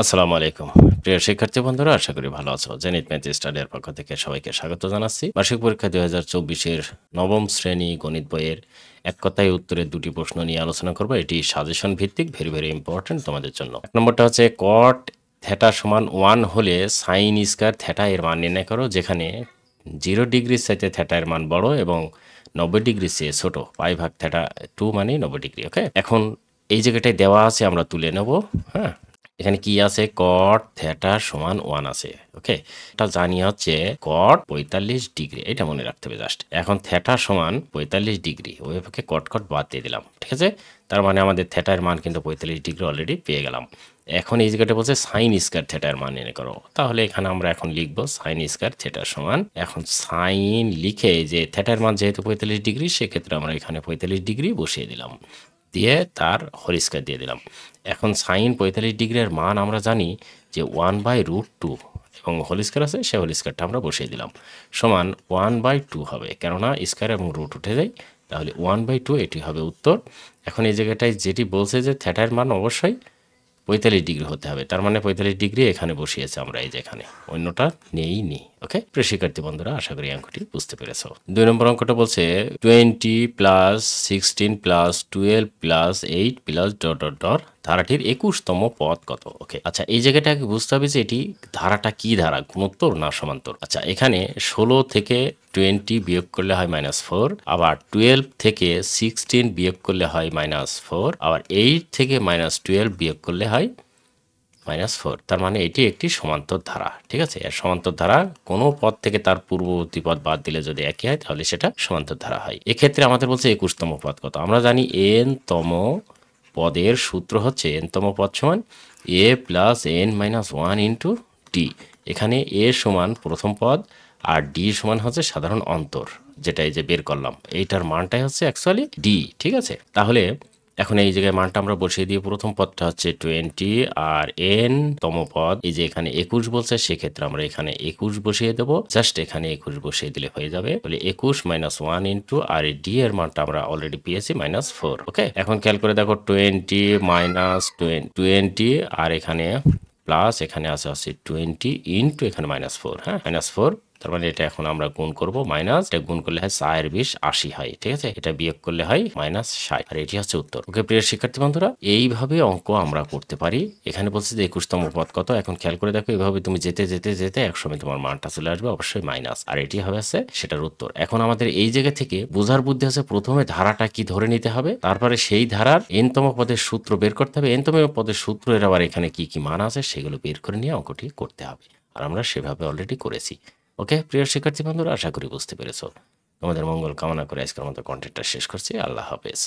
আসসালামু আলাইকুম। প্রিয় শিক্ষার্থী বন্ধুরা, আশা করি ভালো আছো। জেনিথ ম্যাথ স্টাডির পক্ষ থেকে সবাইকে স্বাগত জানাচ্ছি। বার্ষিক পরীক্ষা ২০২৪ এর নবম শ্রেণী গণিত বইয়ের এক কথায় উত্তরের দুটি প্রশ্ন নিয়ে আলোচনা করব। এটি সাজেশন ভিত্তিক, ভেরি ইম্পর্টেন্ট তোমাদের জন্য। এক নম্বরটা হচ্ছে কট থিটা সমান 1 হলে সাইন স্কয়ার থিটা এর মান নির্ণয় করো, যেখানে 0 ডিগ্রির চাইতে থিটা এর মান বড় এবং 90 ডিগ্রির চেয়ে ছোট। পাই ভাগ থিটা 2 মানে 90 ডিগ্রি। ওকে, এখন এই জায়গাটায় দেওয়া আছে, আমরা তুলে নেব। হ্যাঁ, এখানে কি আছে? কট থিটা সমান 1 আছে। ওকে, এটা জানি হচ্ছে কট 45 ডিগ্রি, এটা মনে রাখতে হবে জাস্ট। এখন থিটা সমান 45 ডিগ্রি, ওই পক্ষে কট কট বাদ দিয়ে দিলাম। ঠিক আছে, তার মানে আমাদের থিটার মান কিন্তু 45 ডিগ্রি অলরেডি পেয়ে গেলাম। এখন এই জায়গাটা বলছে সাইন স্কয়ার থিটার মান নির্ণয় করো, তাহলে এখানে আমরা এখন লিখব সাইন স্কয়ার থিটা সমান, এখন সাইন লিখে যে থিটার মান যেহেতু 45 ডিগ্রি, সেক্ষেত্রে আমরা এখানে 45 ডিগ্রি বসিয়ে দিলাম, দিয়ে তার হোল স্কয়ার দিয়ে দিলাম। এখন সাইন 45 ডিগ্রির মান আমরা জানি যে 1/√2 এবং হোল স্কয়ার আছে, সে হোল স্কয়ারটা আমরা বসিয়ে দিলাম, সমান 1/2 হবে, কেননা স্কয়ার এবং রুট উঠে যায়, তাহলে 1/2 এটি হবে উত্তর। এখন এই জায়গাটায় যেটি বলছে যে থিটার মান অবশ্যই 45 ডিগ্রি হতে হবে, তার মানে 45 ডিগ্রি এখানে বসিয়েছে আমরা, এই যে এখানে, অন্যটা নেই। ওকে, প্রিয় শিক্ষার্থী বন্ধুরা, আশা করি অঙ্কটি বুঝতে পেরেছো। 2 নম্বর অঙ্কটা বলছে 20 plus 16 plus 12 plus 8 plus dot dot dot ধারাটির 21তম পদ কত? ওকে, আচ্ছা, এই জায়গাটাকে বুঝতে হবে যে এটি ধারাটা কি ধারা, গুণোত্তর না সমান্তর। আচ্ছা, এখানে 16 থেকে 20 বিয়োগ করলে হয় -4, আবার 12 থেকে 16 বিয়োগ করলে হয় -4, আবার 8 থেকে -12 বিয়োগ করলে হয় -4, তার মানে এটি একটি সমান্তর ধারা। ঠিক আছে, আর সমান্তর ধারা কোনো পদ থেকে তার পূর্ববর্তী পদ বাদ দিলে যদি একই হয়, তাহলে সেটা সমান্তর ধারা হয়। এক্ষেত্রে আমাদের বলছে 21তম পদ কত। আমরা জানি n-তম পদের সূত্র হচ্ছে n-তম পদ সমান a plus n-1 into D. এখানে a সমান প্রথম পদ আর ডি সমান হচ্ছে সাধারণ অন্তর, যেটা এই যে বের করলাম, এইটার মানটাই হচ্ছে অ্যাকচুয়ালি ডি। ঠিক আছে, তাহলে এখন এই জায়গায় মানটা আমরা বসিয়ে দিয়ে, প্রথম পদটা হচ্ছে 20 আর n তম পদ এই যে এখানে 21 বলছে, সেক্ষেত্রে আমরা এখানে 21 বসিয়ে দেবো, জাস্ট এখানে 21 বসিয়ে দিলে হয়ে যাবে। তাহলে 21 - 1 ইন্টু, আর এই ডি এর মানটা আমরা অলরেডি পেয়েছি -4। ওকে, এখন খেয়াল করে দেখো 20 মাইনাস 20 আর এখানে প্লাস, এখানে আছে 20 ইন্টু এখানে -4। হ্যাঁ, -4, তার মানে এটা এখন আমরা গুণ করব, মাইনাস, এটা গুণ করলে হয় 4 20 80 হয়। ঠিক আছে, এটা বিয়োগ করলে হয় -60, আর এটি হচ্ছে উত্তর। ওকে, প্রিয় শিক্ষার্থী বন্ধুরা, এইভাবে অঙ্ক আমরা করতে পারি। এখানে বলছে যে 21তম পদ কত। এখন খেয়াল করে দেখো, এইভাবে তুমি যেতে যেতে যেতে একসময় তোমার মানটা চলে আসবে অবশ্যই মাইনাস, আর এটি হবে সেটার উত্তর। এখন আমাদের এই জায়গা থেকে বোঝার বুদ্ধি আছে, প্রথমে ধারাটা কি ধরে নিতে হবে, তারপরে সেই ধারার n-তম পদের সূত্র বের করতে হবে। n-তম পদের সূত্রের আবার এখানে কি কি মান আছে সেগুলো বের করে নিয়ে অঙ্কটি করতে হবে, আর আমরা সেভাবে অলরেডি করেছি। ওকে, প্রিয় শিক্ষার্থী বন্ধুরা, আশা করি বুঝতে পেরেছো। তোমাদের মঙ্গল কামনা করে আজকের মতো কন্টেন্টটা শেষ করছি। আল্লাহ হাফেজ।